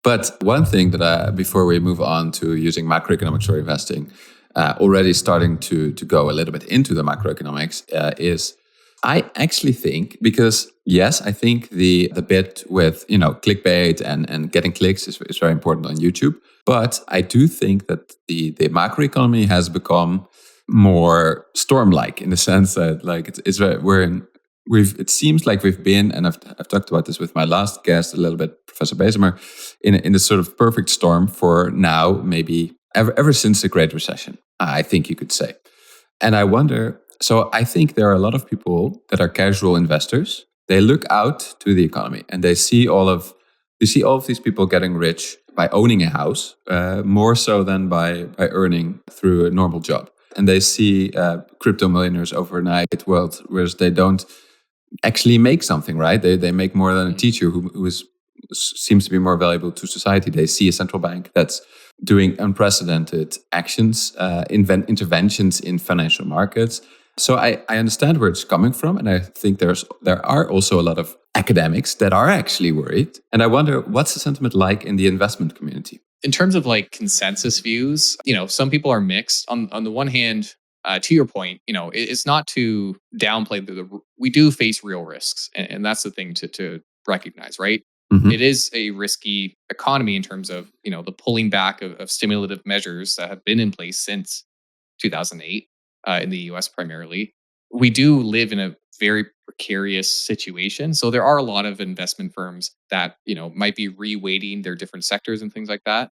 But one thing that before we move on to using macroeconomics for investing, already starting to go a little bit into the macroeconomics is I actually think, because yes, I think the bit with clickbait and getting clicks is very important on YouTube. But I do think that the macroeconomy has become more storm-like in the sense that like it's we're in it seems like we've been, and I've talked about this with my last guest a little bit, Professor Bezemer, in this sort of perfect storm for now, maybe ever since the Great Recession, I think you could say. And I wonder, so I think there are a lot of people that are casual investors. They look out to the economy and they see all of these people getting rich by owning a house, more so than by earning through a normal job. And they see crypto millionaires overnight, whereas they don't actually make something, right? They make more than a teacher who seems to be more valuable to society. They see a central bank that's doing unprecedented actions, interventions in financial markets. So I understand where it's coming from, and I think there are also a lot of academics that are actually worried. And I wonder, what's the sentiment like in the investment community? In terms of like consensus views, some people are mixed. On the one hand, to your point, it's not to downplay we do face real risks, and that's the thing to recognize, right? Mhm. It is a risky economy in terms of the pulling back of stimulative measures that have been in place since 2008 in the U.S. primarily. We do live in a very precarious situation, so there are a lot of investment firms that might be reweighting their different sectors and things like that.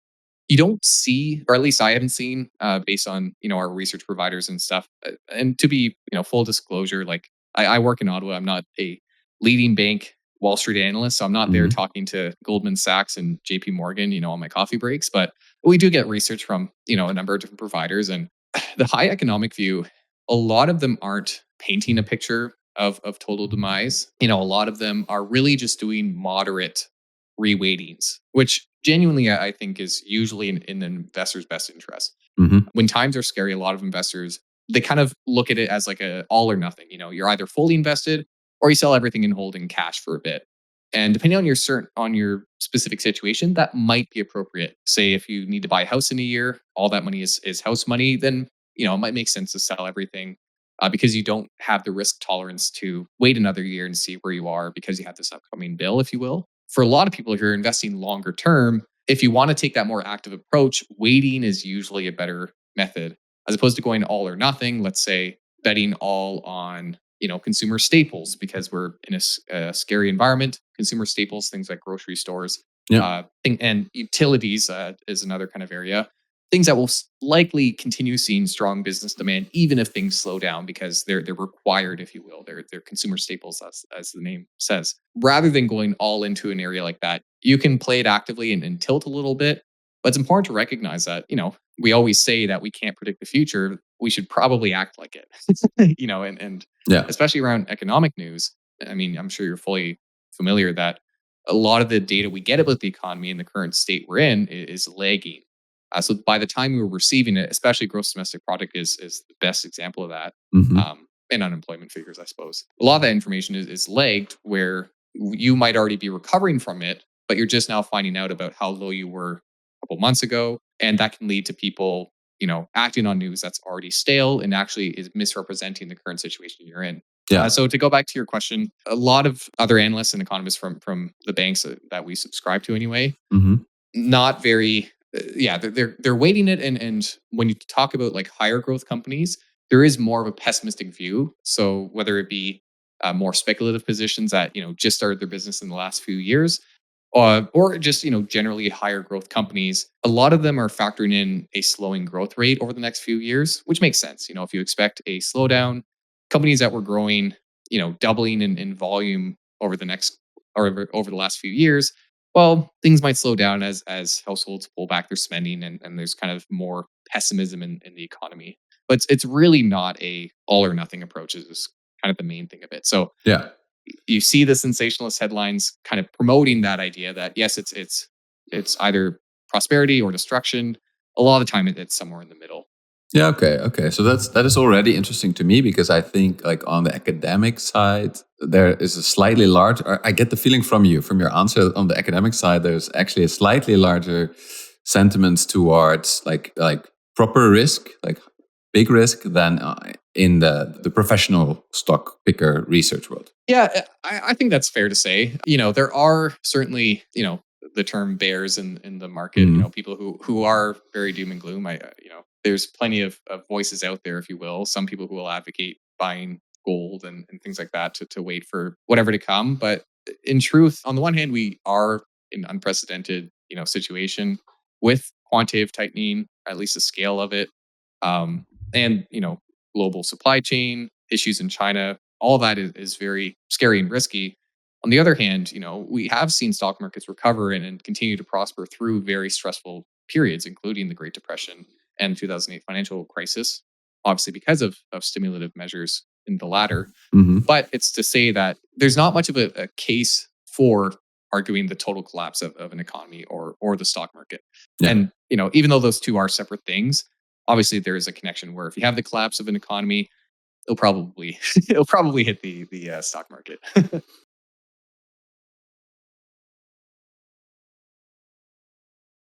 You don't see, or at least I haven't seen, based on our research providers and stuff. And to be full disclosure, like I work in Ottawa. I'm not a leading bank Wall Street analyst, so I'm not there Mhm. talking to Goldman Sachs and J.P. Morgan, on my coffee breaks. But we do get research from a number of different providers, and the high economic view, a lot of them aren't painting a picture of total demise. A lot of them are really just doing moderate reweightings, which genuinely I think is usually in the investor's best interest. Mhm. When times are scary, a lot of investors, they kind of look at it as like a all or nothing. You're either fully invested or you sell everything and hold in cash for a bit. And depending on your specific situation, that might be appropriate. Say if you need to buy a house in a year, all that money is house money, then it might make sense to sell everything, because you don't have the risk tolerance to wait another year and see where you are because you have this upcoming bill, if you will. For a lot of people, if you're investing longer term, if you want to take that more active approach, waiting is usually a better method as opposed to going all or nothing. Let's say betting all on consumer staples because we're in a scary environment. Consumer staples, things like grocery stores, Yeah. and utilities is another kind of area. Things that will likely continue seeing strong business demand, even if things slow down, because they're required, if you will. They're consumer staples, as the name says. Rather than going all into an area like that, you can play it actively and tilt a little bit. But it's important to recognize that we always say that we can't predict the future. We should probably act like it, and Yeah. especially around economic news. I mean, I'm sure you're fully familiar that a lot of the data we get about the economy in the current state we're in is lagging. So by the time we were receiving it, especially gross domestic product is the best example of that, Mhm. and unemployment figures, I suppose. A lot of that information is lagged, where you might already be recovering from it, but you're just now finding out about how low you were a couple months ago, and that can lead to people, acting on news that's already stale and actually is misrepresenting the current situation you're in. Yeah. So to go back to your question, a lot of other analysts and economists from the banks that we subscribe to anyway, Mhm. not very yeah, they're weighting it, and when you talk about like higher growth companies, there is more of a pessimistic view. So whether it be more speculative positions that just started their business in the last few years, or just generally higher growth companies, a lot of them are factoring in a slowing growth rate over the next few years, which makes sense. If you expect a slowdown, companies that were growing, doubling in volume over the next or over the last few years, well, things might slow down as households pull back their spending, and there's kind of more pessimism in the economy. But it's really not a all or nothing approach is kind of the main thing of it. So Yeah. you see the sensationalist headlines kind of promoting that idea that yes, it's either prosperity or destruction. A lot of the time it's somewhere in the middle. Yeah, okay. So that is already interesting to me because I think like on the academic side there is a slightly large. Or I get the feeling from you from your answer on the academic side. There's actually a slightly larger sentiments towards like proper risk, like big risk, than in the professional stock picker research world. Yeah, I think that's fair to say. There are certainly, the term bears in the market, Mhm. people who are very doom and gloom. There's plenty of voices out there, if you will. Some people who will advocate buying gold and things like that to wait for whatever to come. But in truth, on the one hand, we are in unprecedented, situation with quantitative tightening, at least the scale of it. And, global supply chain issues in China, all that is very scary and risky. On the other hand, we have seen stock markets recover and continue to prosper through very stressful periods, including the Great Depression and 2008 financial crisis, obviously because of stimulative measures in the latter. Mhm. But it's to say that there's not much of a case for arguing the total collapse of an economy or the stock market. Yeah. And even though those two are separate things, obviously there is a connection where if you have the collapse of an economy, it'll probably it'll probably hit the stock market.